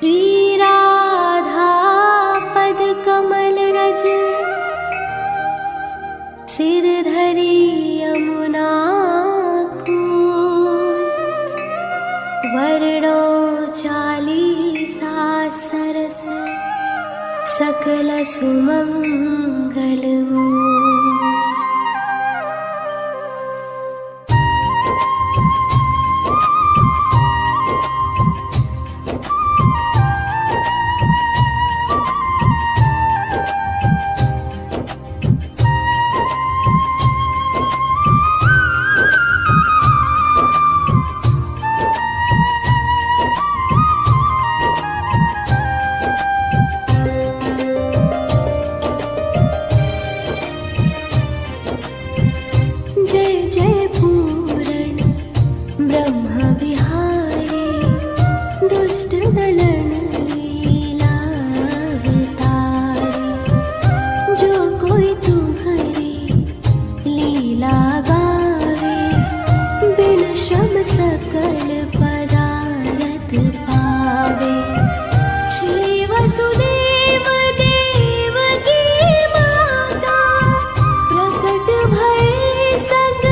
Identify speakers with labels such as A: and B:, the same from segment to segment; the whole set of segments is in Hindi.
A: श्री राधा पद कमल रज, सिर धरी यमुना कूल। वर्णो चालीसा सरस, सकल सुमंगल मूल। सकल पदारथ पावे। श्री वसुदेव देवकी माता, प्रकट भये सग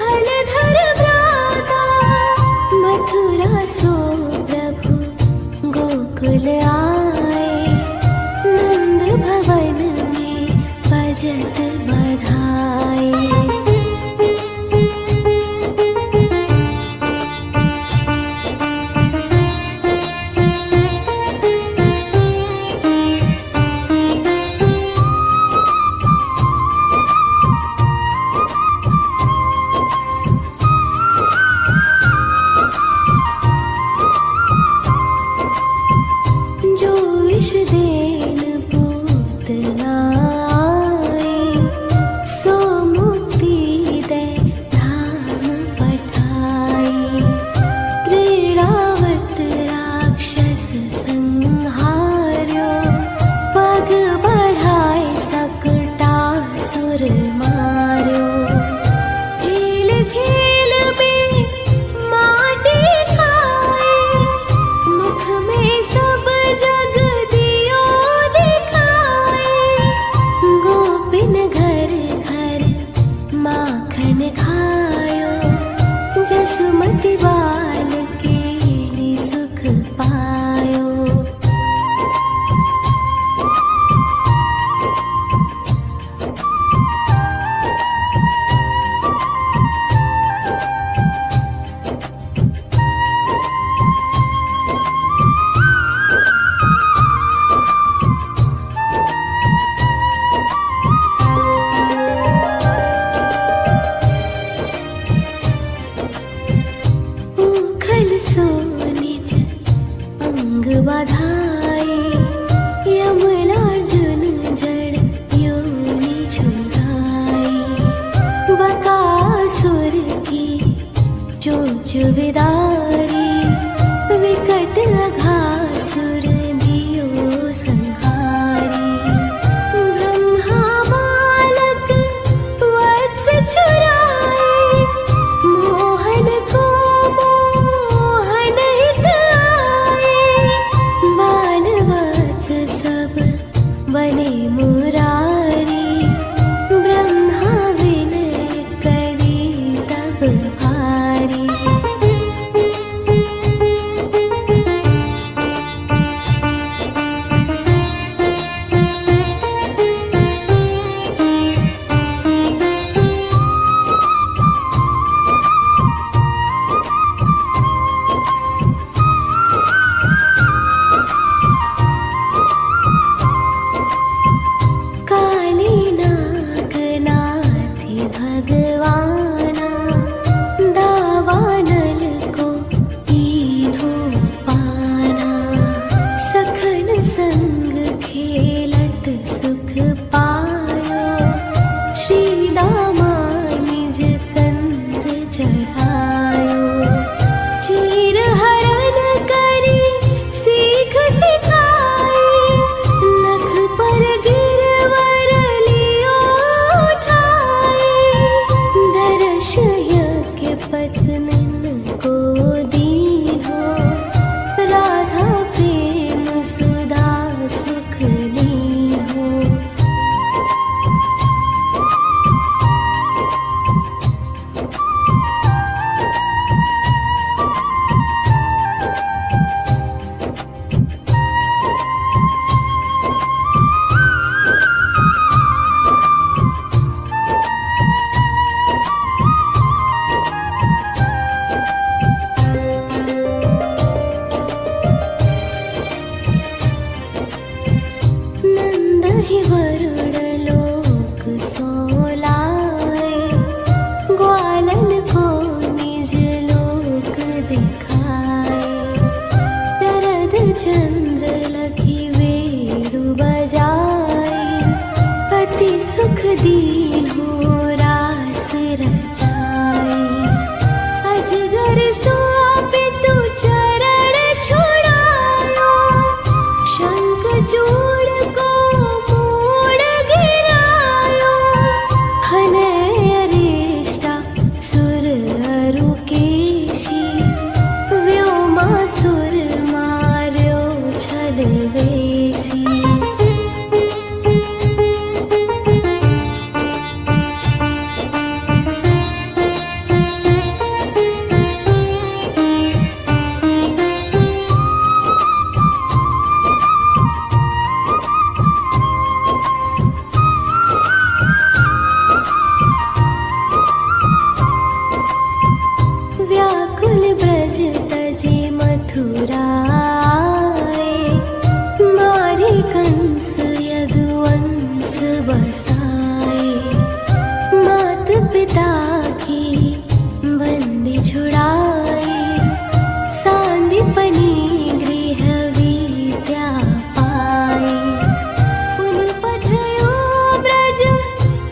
A: फलधर भ्राता। मथुरा सो प्रभु गोकुल आए, नंद भवन में बजत बधाई। विष देन पूतना आए, सो मुक्ति दे धाम पठाए। त्रिरावर्त राक्षस संहार्यो, पग बढ़ाए सकटासुर मार्यो। खेल खेल में माटी खाए, मुख में सब जग दियो दिखाए। गोपिन घर घर माखन खायो, जसुमति बाल के सुख पायो। सो निज अंग बधाए, यमलार्जुन जड़ योनि छुड़ाए। बकासुर की चोंच विदारी, विकट अघासुर दियो संहारी। ब्रह्मा बालक वत्स चुराए, मोहन को मोहन हित आए। चंद्र लखी वेणु बजाए, अति सुख दीन्हो रास रचाए। अजगर सोपितु चरण छुड़ायो, शंख चूड़ को मूड़ गिरायो। हनय अरिष्टा सुर अरु केशी, व्योमासुर मार्यो छल वेशी। व्याकुल ब्रज तजे मथुरा आए, मारे कंस यदुवंश बसाए। मात पिता की बंदी छुड़ाए, सांदीपनि गृह विद्या पाए। पुन पठयो ब्रज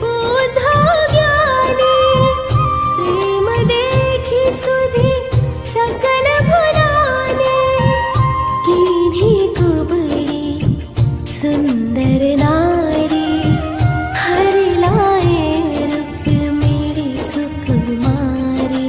A: बुद्धो ज्ञानी, प्रेम देखी सुधि सकल भुलाने। कीन्ही कुबड़ी सुंदर नारी, हरि लाए रुक्मिणी सुकुमारी।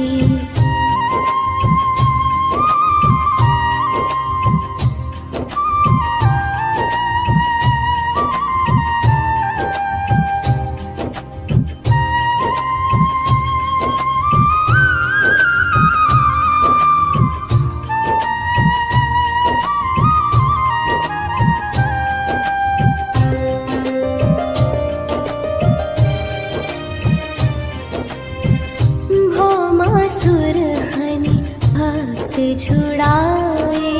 A: भौमासुर हनि भक्त छुड़ाए,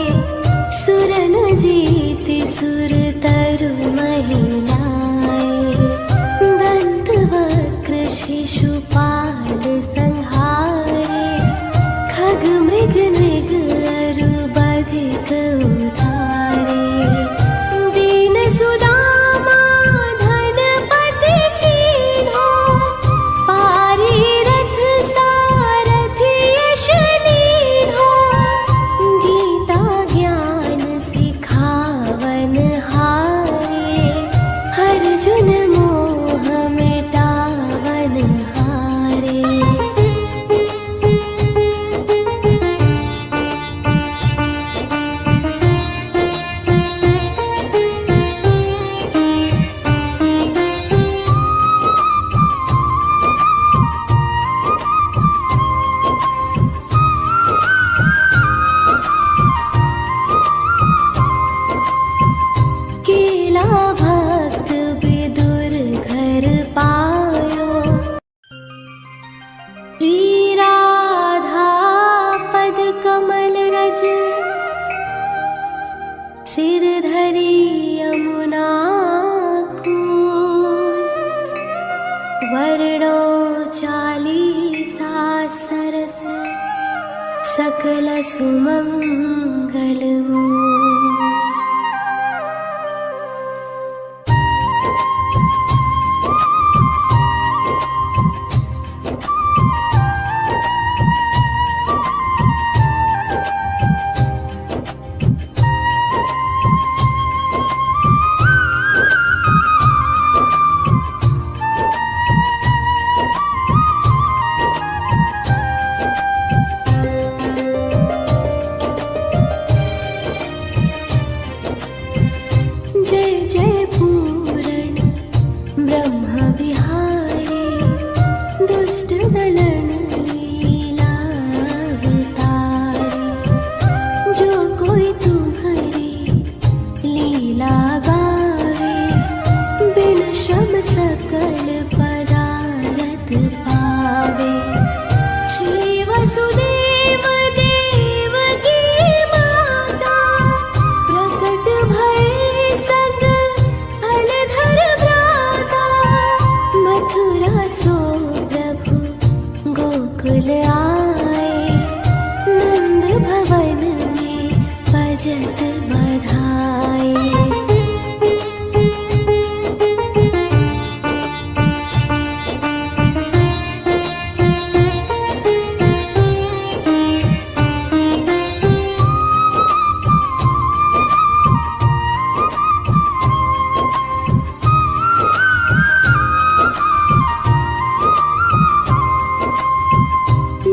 A: सुर न जीति सुर तरु महिलाए। दंत वक्र शिशुपाल संहारे, खग मृग नृग अरु बधिक उधारे। दीन सुदामा धनपति कीन्हो, पारी रथ सारथि यश लीन्हो। गीता ज्ञान सिखावन हारे, अर्जुन मोह मिटावन हारे। केला भक्त विदुर घर पायो, श्री राधा पद कमल रज। सिर धरी यमुना कूल, वर्णो 40 सरस। सकल सुमंगल मूल। भजत बधाई।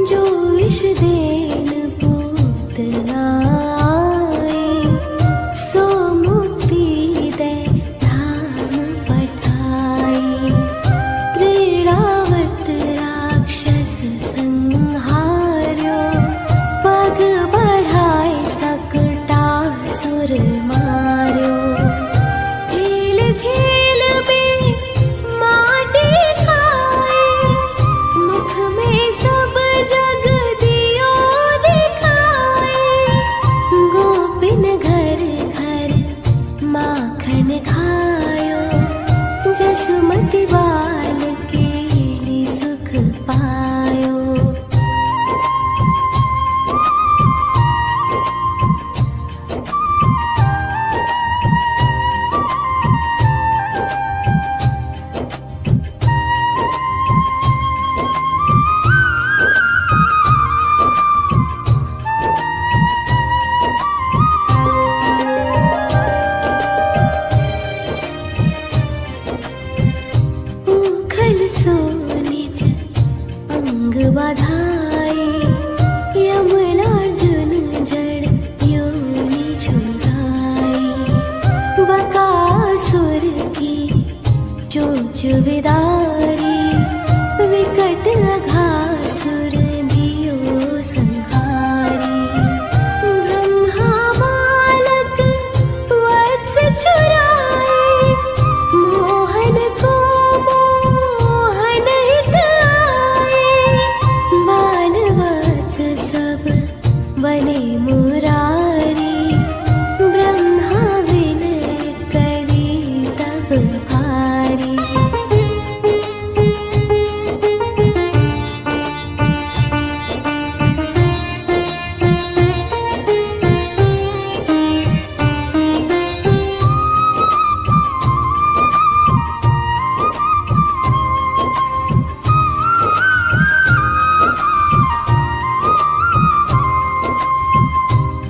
A: जो विष देन पूतना आए, सो मुक्ति दे धाम पठाए। त्रिरावर्त राक्षस संहार्यो, पग बढ़ाए सकटासुर मार्यो। खेल खेल में माटी खाए, मुख में सब जग दियो दिखाए। गोपिन घर घर माखन खायो, जसुमति बाल के सुख पायो। उखल सो निज अंग बधाए, यमलार्जुन जड़ योनि छुड़ाए। बकासुर की चोंच विदारी, विकट अघासुर दियो संहारी। ब्रह्मा बालक वत्स चुराए, मोहन को मोहन हित आए। बाल वत्स सब बने मुरारी, ब्रह्मा विनय करी तब भारी।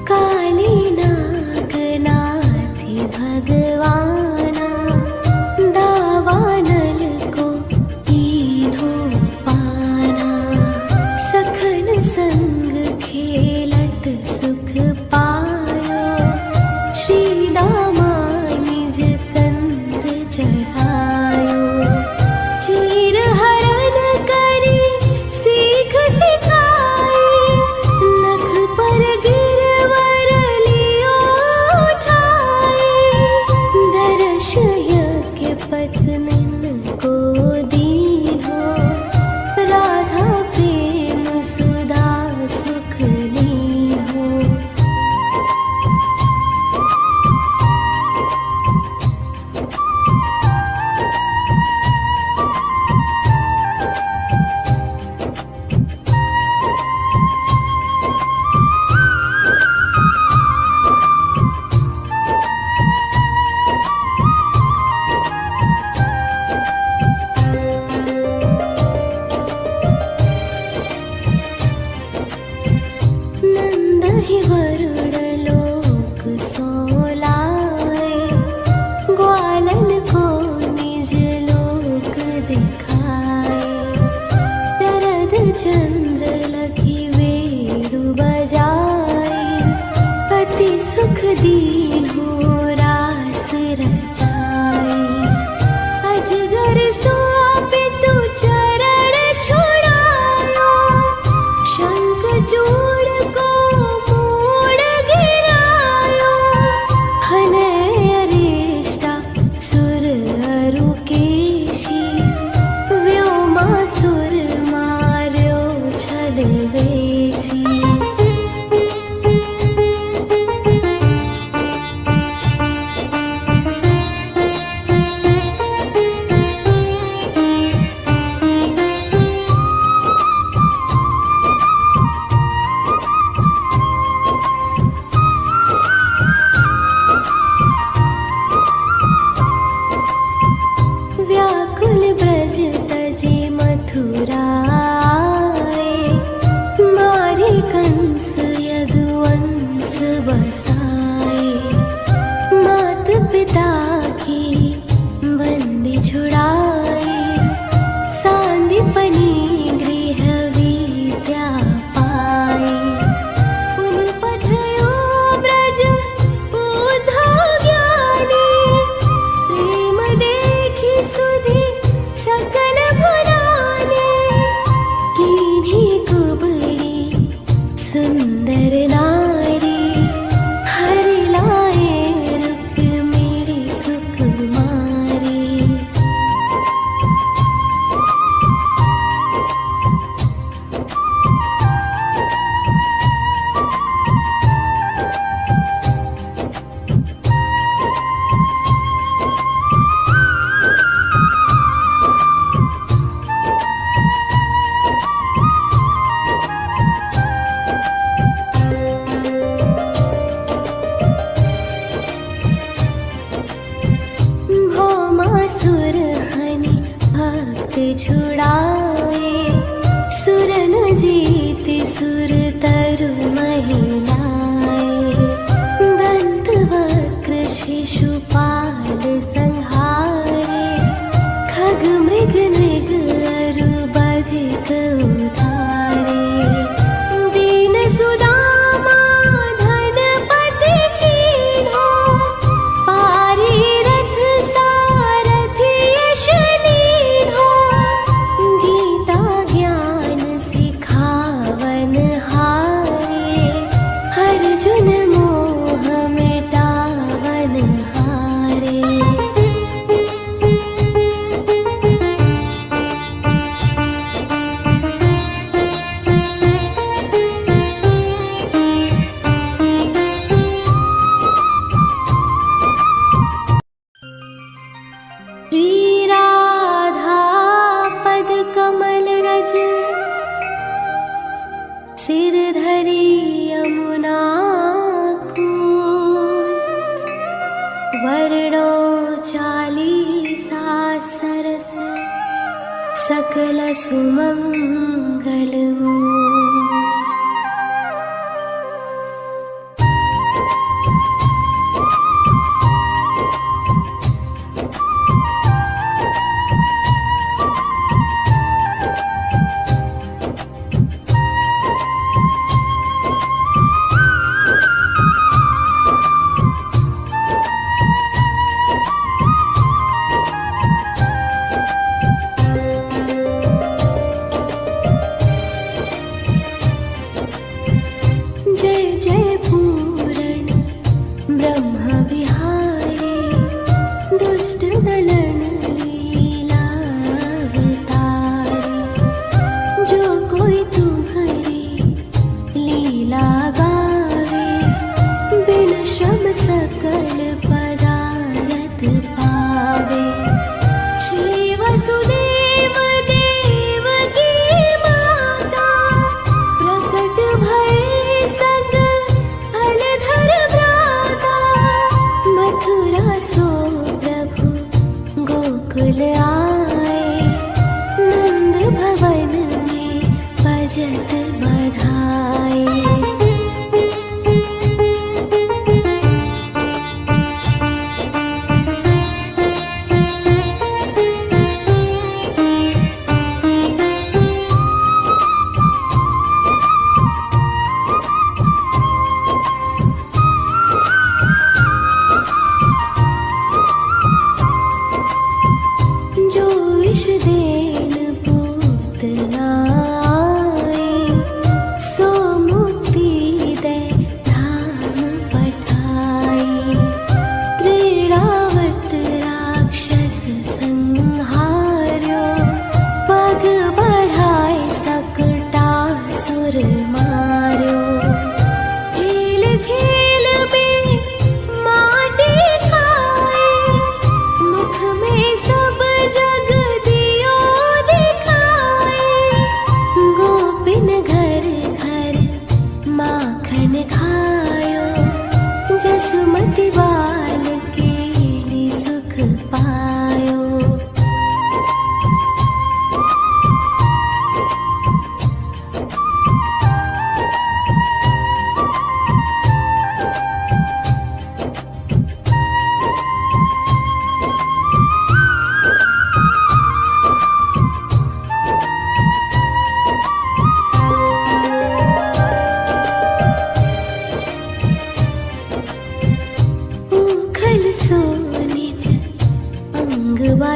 A: काली नाग नाथी भगवाना, दावानल को कीन्हो पाना। सखन संग खेलत सुख पायो, श्री दामा निज कंत चढ़ायो। चीर हरण करी सीख सिखाए, नख पर गिरवर लियो उठाए। दर्श यज्ञ पत्निन को दीन्हो, राधा प्रेम सुधा सुख लीन्हो। नंद ही वरुण लोक सोलाए, ग्वालन को निज लोक दिखाए। शरद चंद्र लखी वेणु बजाए, अति सुख दीन्हो रास रचाए। अजगर सोपितु चरण छुड़ायो, शंख चूड़ को मोड़ गिरायो। हनय अरिष्टा सुर अरु केशी, व्योमासुर मार्यो छल वेशी। बसाए, मात पिता की बंदी छुड़ाए, सांदीपनी गृह विद्या पाए। उन पठयो ब्रज बुद्धो ज्ञानी, प्रेम देखी सुधी सकल भुलाने। कीन्ही कुबड़ी सुंदर नारी, हरि लाए रुक्मिणी सुकुमारी। भौमासुर हनि भक्त छुड़ाए, सुर न जीति सुर तरु महिलाए। दंत वक्र शिशुपाल संहारे, खग मृग नृग अरु बधिक उधारे। दीन सुदामा धनपति कीन्हो, पारी रथ सारथि यश लीन्हो। गीता ज्ञान सिखावन हारे, अर्जुन मोह मिटावन हारे। श्री राधा पद कमल रज, सिर धरि यमुना कूल। वर्णो 40 सरस, सकल सुमंगल मूल। जय जय पूरण ब्रह्म विहारे, दुष्ट दलन लीला अवतारे। जो कोई तुम्हारी लीला गावे, बिन श्रम सकल पदारथ पावे। श्री वसुदेव देवकी माता, प्रकट भये संग फलधर भ्राता। मथुरा सो प्रभु गोकुल आए, नंद भवन में बजत बधाए।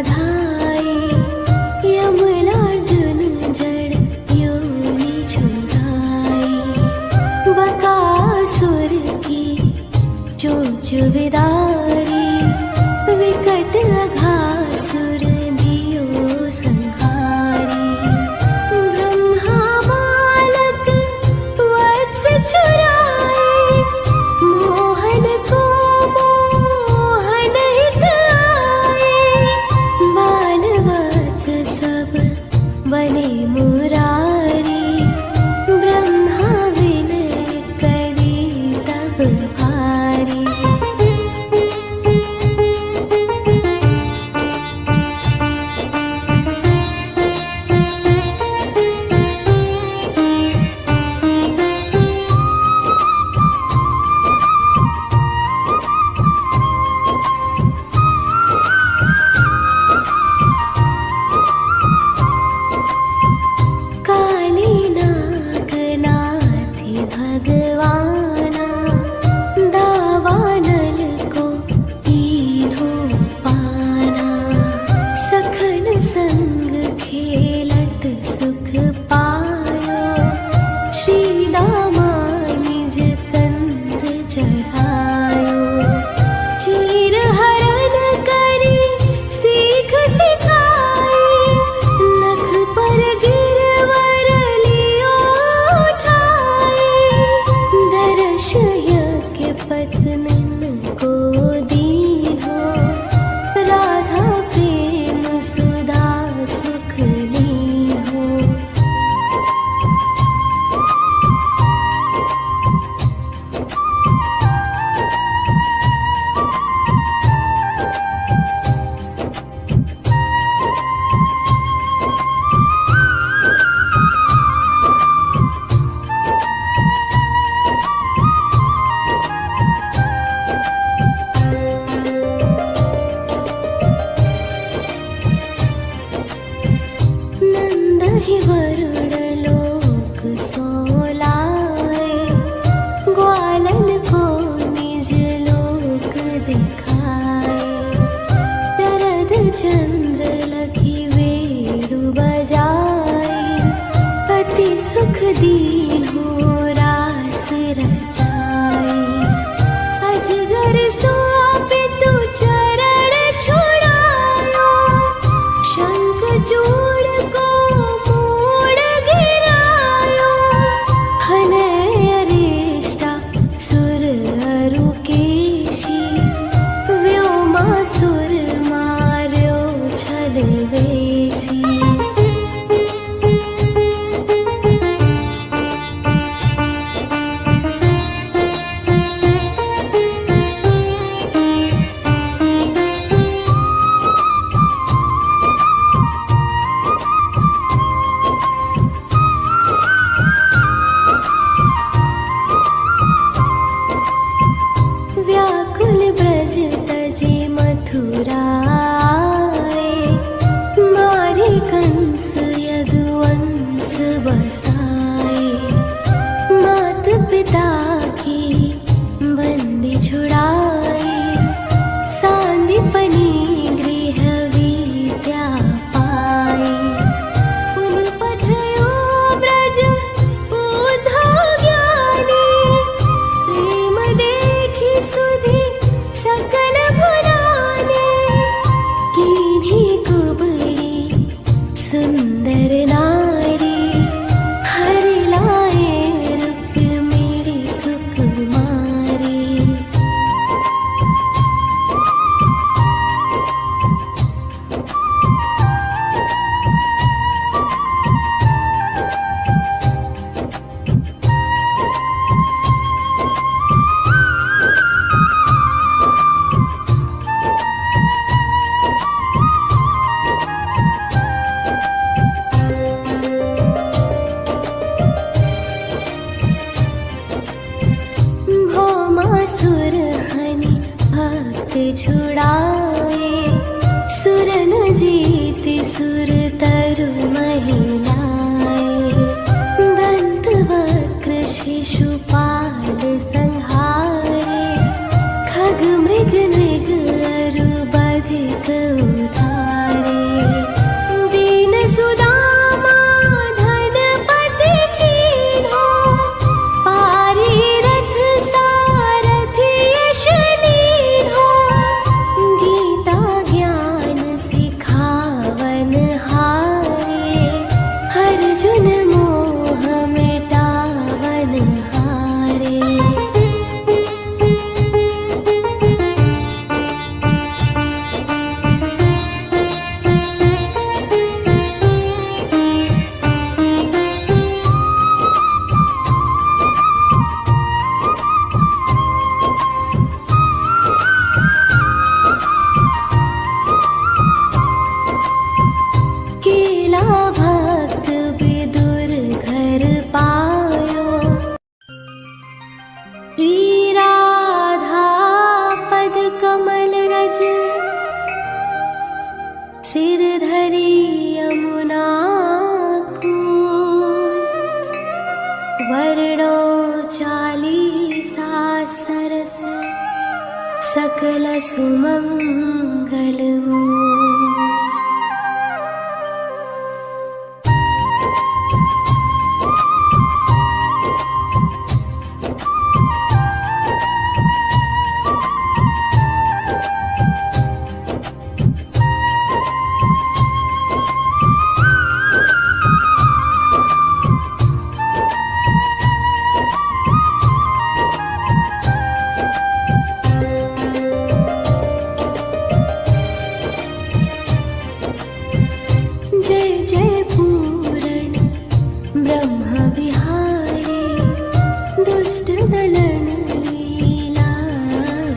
A: साधाए यमलार्जुन जड़ योनि छुड़ाए बकासुर की चोंच विदारी विकट अघासुर दियो संहारी ब्रह्मा बालक वत्स चुराए मोहन को मोहन हित आए बाल वत्स सब बने मुरारी ब्रह्मा विनय करी तब भारी काली नागनाथी भगवाना दावानल को तीनों पाना सखन संग खेलत सुख पायो श्री दामा निज कंद चढ़ायो चीर हरण करी सीख सिखाए नख पर गिरवर लियो उठाए दर्श यज्ञ पत्निन को दीन्हो राधा प्रेम सुधा सुख लीन्हो नंद ही वरुण लोक सोलाए ग्वालन को निज लोक दिखाए शरद चंद्र लखी वेणु बजाए अति सुख दीन्हो रास रचाए अजगर सोपितु चरण छुड़ायो शंख चूड़ को मोड़ गिरायो हनय अरिष्टा सुर अरुकेशी व्योमासुर मार्यो छल वेशी व्याकुल ब्रज तजे मथुरा आए मारे कंस यदुवंश बसाए मात पिता की बंदी छुड़ाए सांदीपनि गृह विद्या पाए पुन पठयो ब्रज उद्धव ज्ञानी प्रेम देखी सुधी सकल भुलाने कीन्ही कुबड़ी सुंदर नारी हरि लाए रुक्मिणी सुकुमारी भौमासुर हनि भक्त छुड़ाए सुरन जीति सुर तरु महिलाए दंत वक्र शिशुपाल संहारे खग मृग नृग अरु बधिक उधारे सकल सुमंगलमु। जय जय पूरण ब्रह्म विहारी, दुष्ट दलन लीला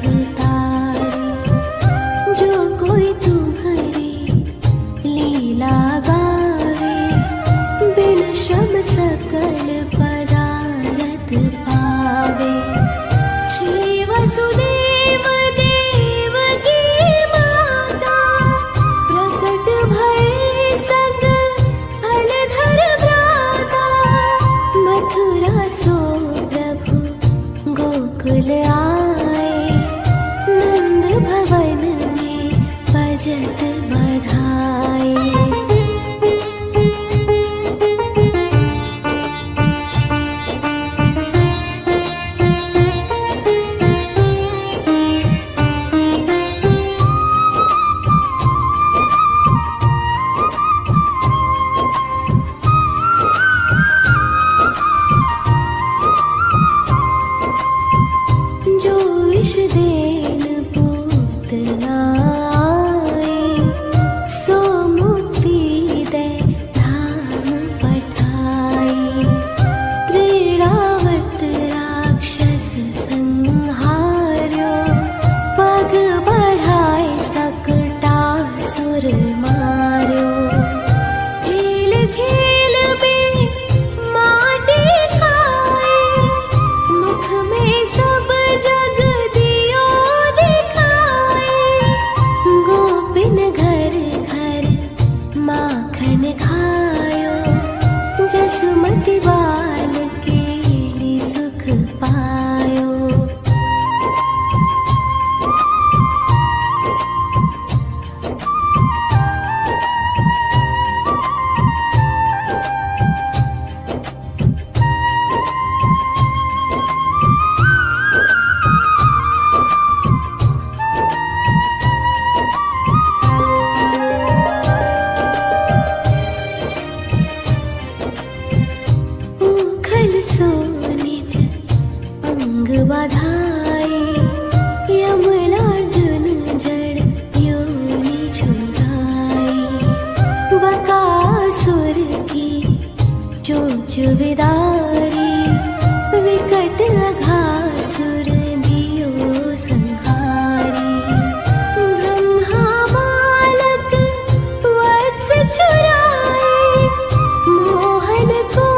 A: अवतारी। जो कोई तुम्हारी लीला गावे, बिन श्रम सकल पदारथ पावे। श्री वसुदेव देवकी माता, प्रकट भय सो प्रभु गोकुल आए, नंद भवन में बजत बधाए। विष देन पूतना आए, सो मुक्ति दे धाम पठाए। त्रिरावर्त राक्षस संहार्यो, पग बढ़ाए सकटासुर मार्यो। खेल खेल में माटी खाए, मुख में सब जग दियो दिखाए। गोपिन घर घर माखन खायो, जसुमति बाल के लिए सुख पायो। सो निज अंग बधाए, यमलार्जुन जड़ योनि छुड़ाए। बकासुर की चोंच विदारी, विकट अघासुर दियो संहारी। ब्रह्मा बालक वत्स चुराए, मोहन को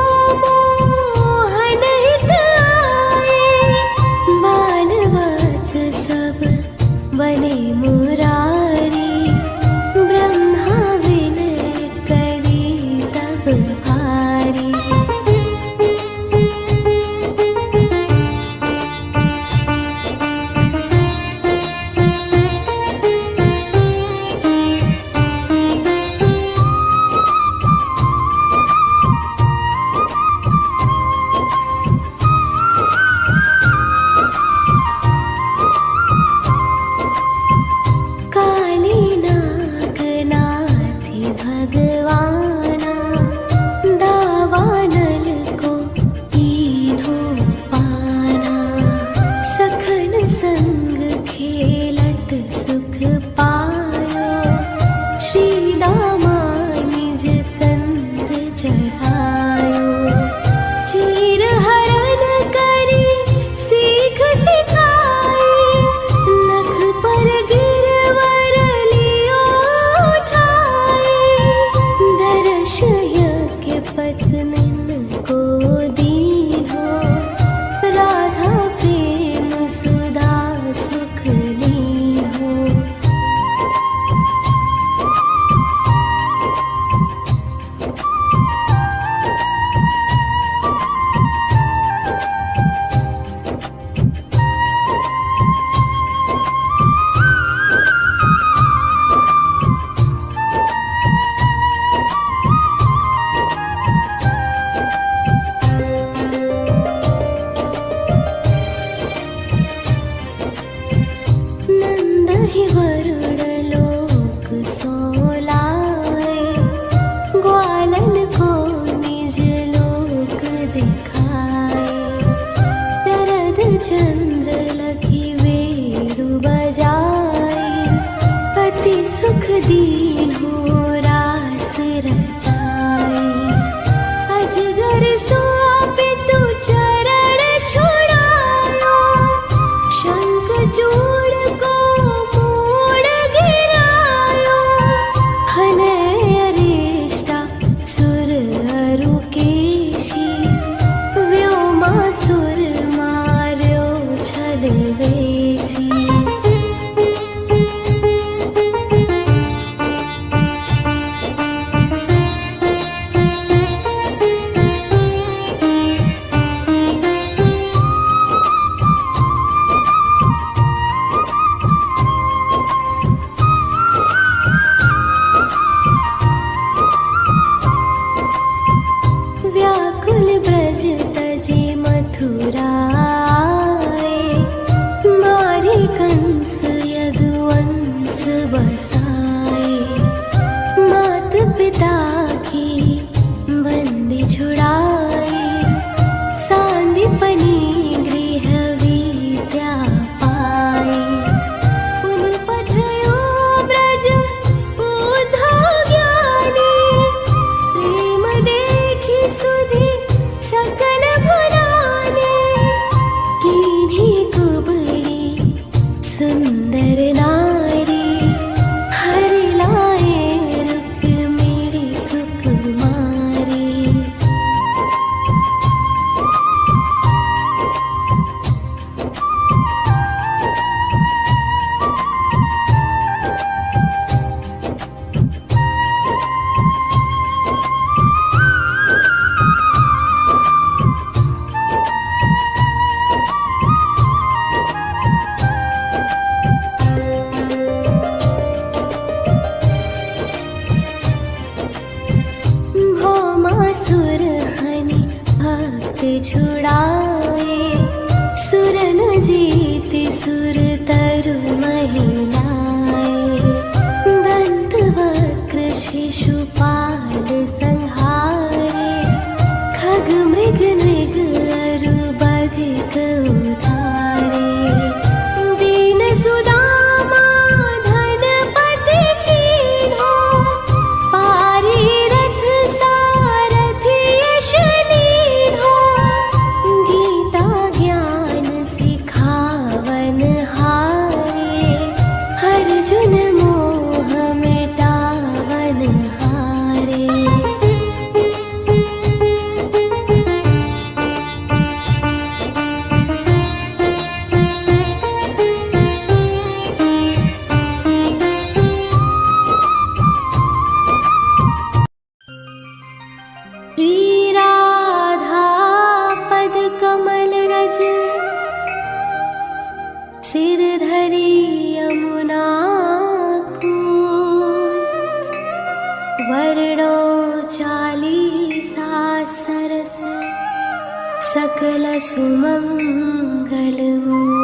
A: सब बने मुरारी। ब्रह्मा विनय करी तब भारी। ही वरुण लोक सोलाए, ग्वालन को निज लोक दिखाए। शरद चंद्र लखी वेणु बजाए, अति सुख दीन्हो रास रचाए। अजगर सोपितु चरण छुड़ायो, शंख चूड़ को मोड़ गिरायो। हनय अरिष्टा सुर अरु केशी, व्योमासुर मार्यो छल वेशी। व्याकुल ब्रज तजे मथुरा आए, मारे कंस यदुवंश बसाए। मात पिता की बंदी छुड़ाए, सांदीपनि गृह विद्या पाए। पुन पठयो ब्रज उद्धव ज्ञानी, प्रेम देखी सुधि सकल भुलाने। कीन्ही कुबड़ी सुंदर नारी, हरि लाए रुक्मिणी सुकुमारी। भौमासुर हनि भक्त छुड़ाए, सुर न जीति सुर तरु महिलाए। दंत वक्र शिशुपाल संहारे, खग मृग नृग अरु बधिक उधारे। दीन सुदामा धनपति कीन्हो, पारी रथ सारथि यश लीन्हो। गीता ज्ञान सिखावन हारे, अर्जुन मोह मिटावन हारे। श्री राधा पद कमल रज, सिर धरि यमुना कूल। वर्णो चालीसा सरस, सकल सुमंगल मूल।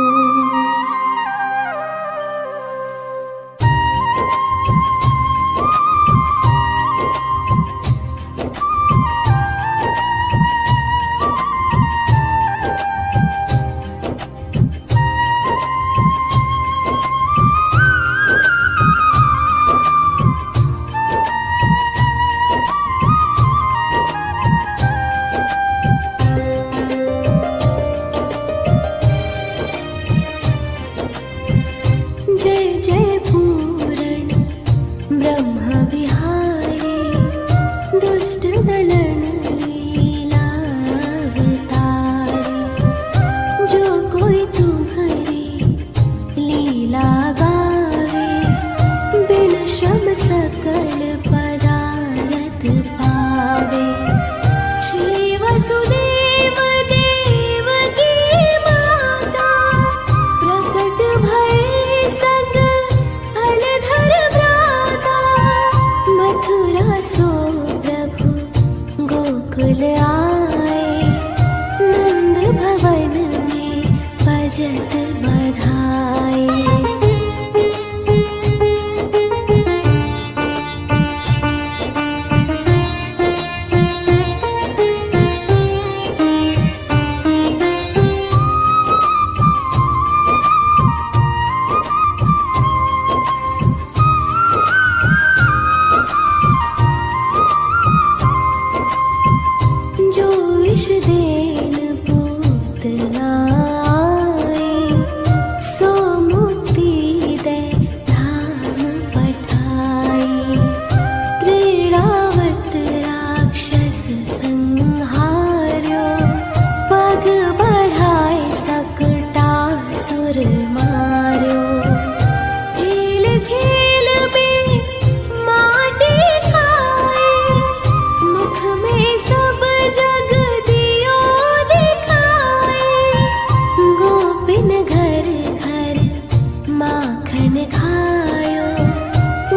A: माखन खायो,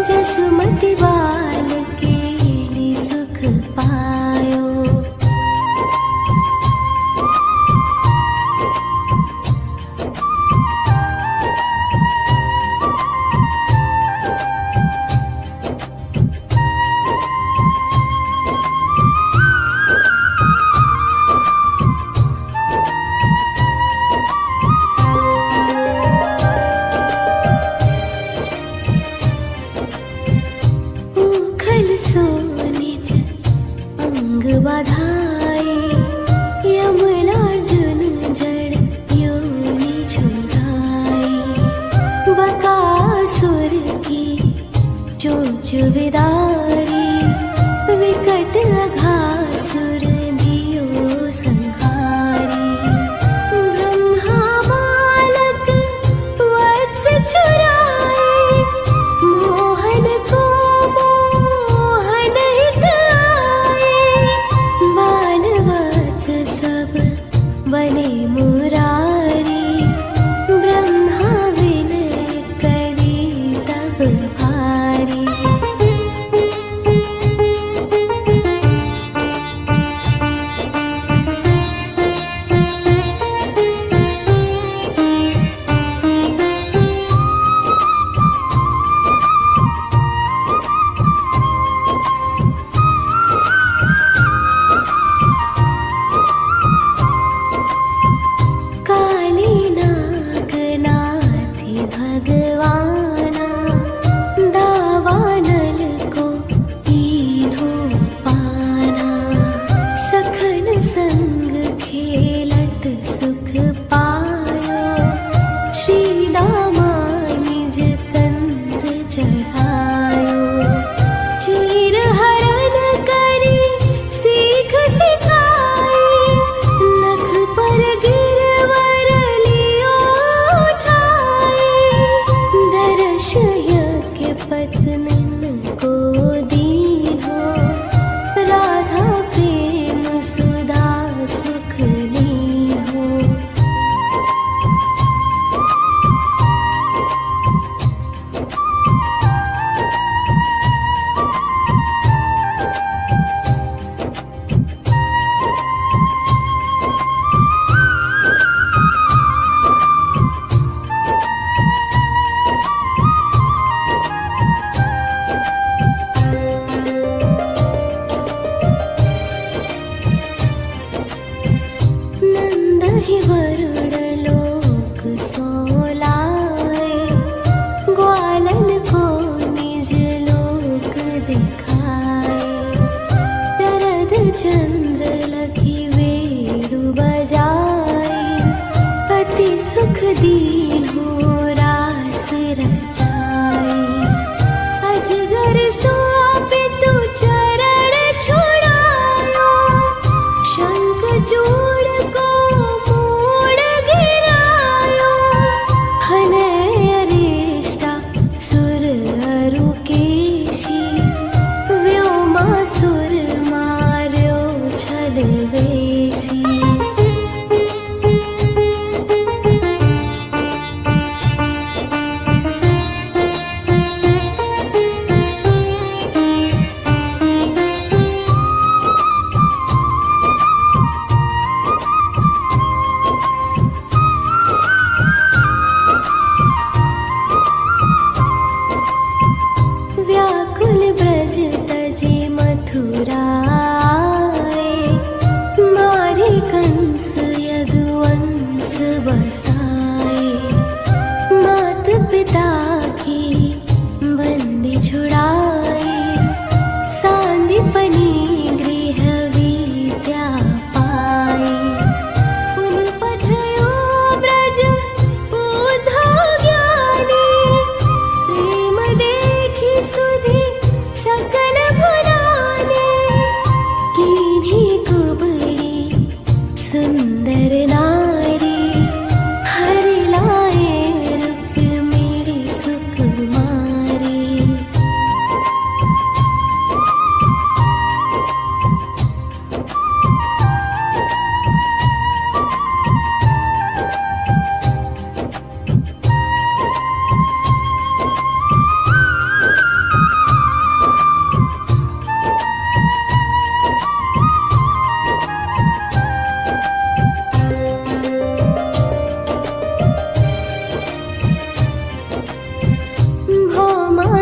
A: जसुमति बाल केली सुख पायो। सोनिज अंग बधाए, यमलार्जुन जड़ योनि छुड़ाए। बकासुर की चोंच विदारी, विकट अघासुर दियो संहारी। ब्रह्मा बालक वत्स चुराए, मोहन को बने मुरारी। ब्रह्मा विनय करी तब भारी। भगवाना दावानल को कीन्हो पाना। सखन संग खेलत सुख पायो, श्री दामा निज कंद चढ़ायो। चीर हरण करी सीख सिखाई, नख पर गिरवर लियो उठाए।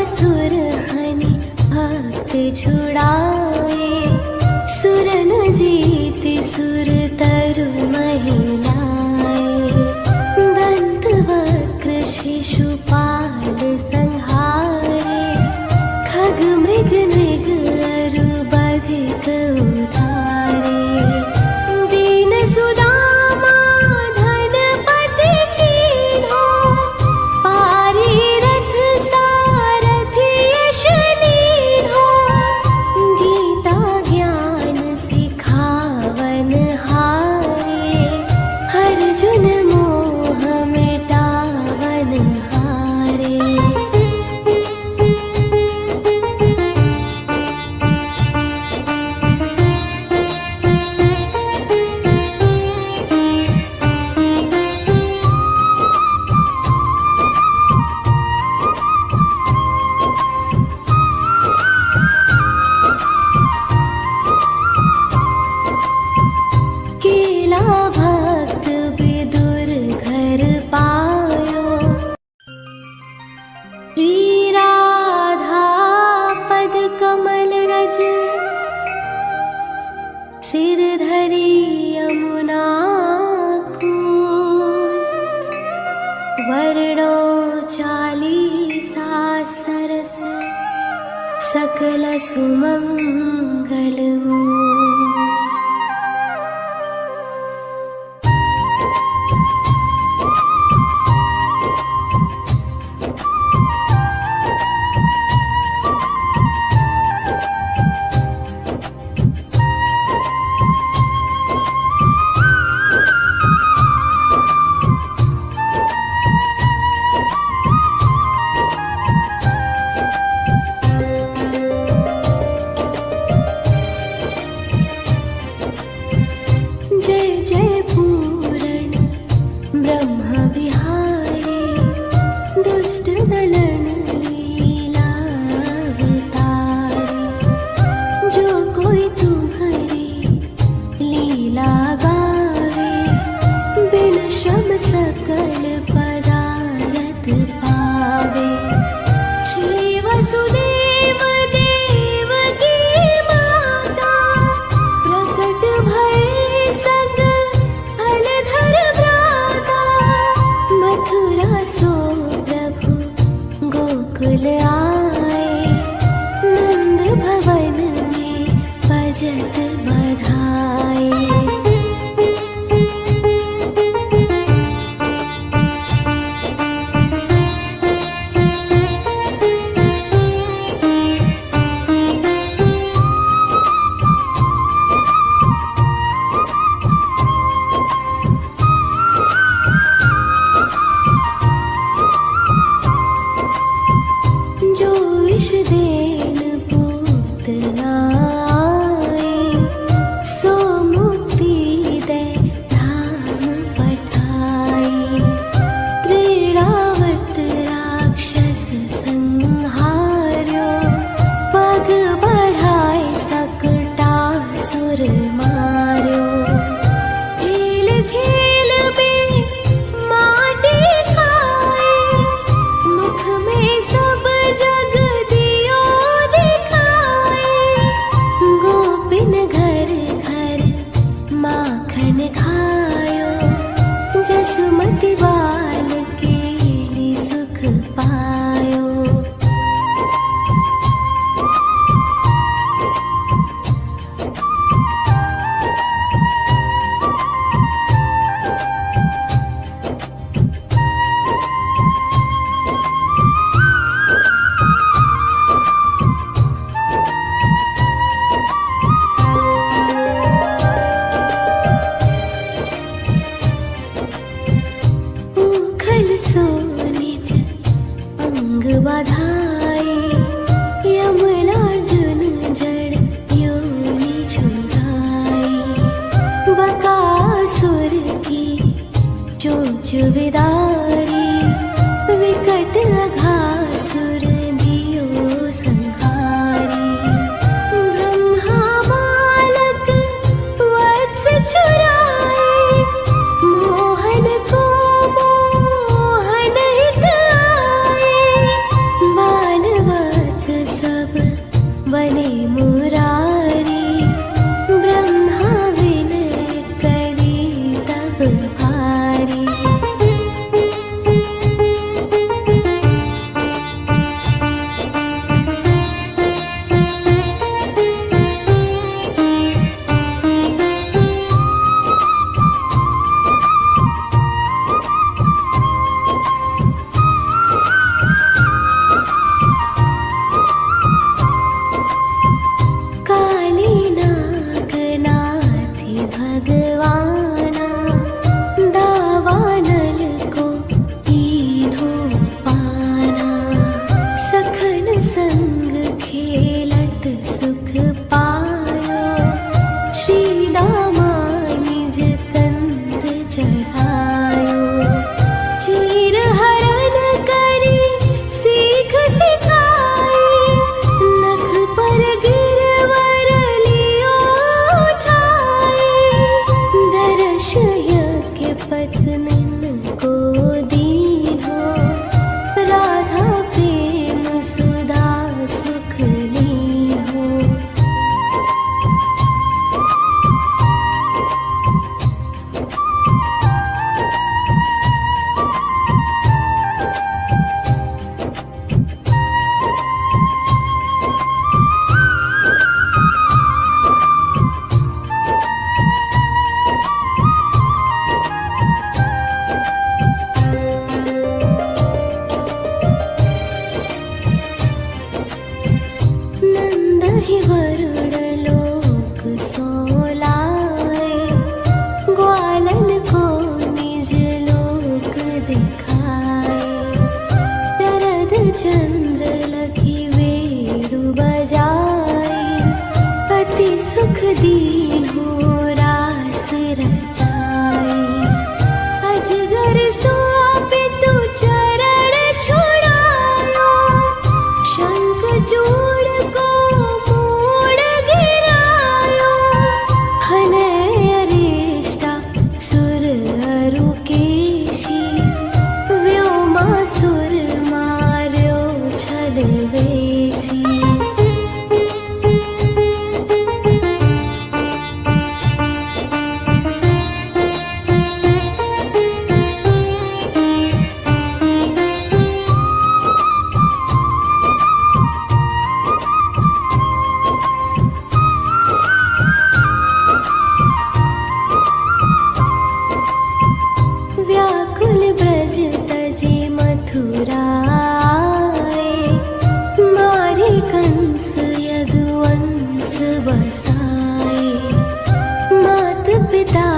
A: असुर हनि भक्त छुड़ाए, सुर न जीति सुर तरु महिलाए। दंत वक्र शिशुपाल संहारे, खग मृग नृग अरु बधिक उधारे। दीन सुदामा धनपति कीन्हो, पारी रथ सारथि यश लीन्हो। गीता ज्ञान सिखावन हारे, अर्जुन मोह मिटावन हारे। केला भक्त विदुर घर पायो, श्री राधा पद कमल रज। सिर धरि यमुना कूल, वर्णो चालीसा सरस। सकल सुमंगल मूल। जय जय पूरण ब्रह्म विहारी, दुष्ट दलन लीला अवतारी। जो कोई तुम्हारी लीला गावे, बिन श्रम सकल पदारथ पावे। श्री वसुदेव देवकी माता, प्रकट भय संग फलधर भ्राता। मथुरा सो प्रभु गोकुल आए, नंद भवन में बजत बधाए। जो विष देन पूतना आए, सो मुक्ति दे धाम पठाए। त्रिरावर्त राक्षस संहार्यो, पग बढ़ाए सकटासुर मार्यो। खेल खेल में माटी खाए, मुख में सब जग दियो दिखाए। गोपिन घर घर माखन खायो, जसुमति बाल केली सुख पायो। उखल सो निज अंग बधाए, यमलार्जुन जड़ योनि छुड़ाए। बकासुर की चोंच विदारी, विकट अघासुर दियो संहारी। ब्रह्मा बालक वत्स चुराए, मोहन को मोहन हित आए। बाल चंद्र लखी वेणु बजाई, अति सुख दीन्हो रास रचाई। अजगर सोपितु चरण छुड़ायो, शंख चूड़ को मोड़ गिरायो। हनय अरिष्टा सुर अरु केशी, व्योमासुर मार्यो छल वेशी। व्याकुल ब्रज तजे मथुरा आए, मारे कंस यदुवंश बसाए। मात पिता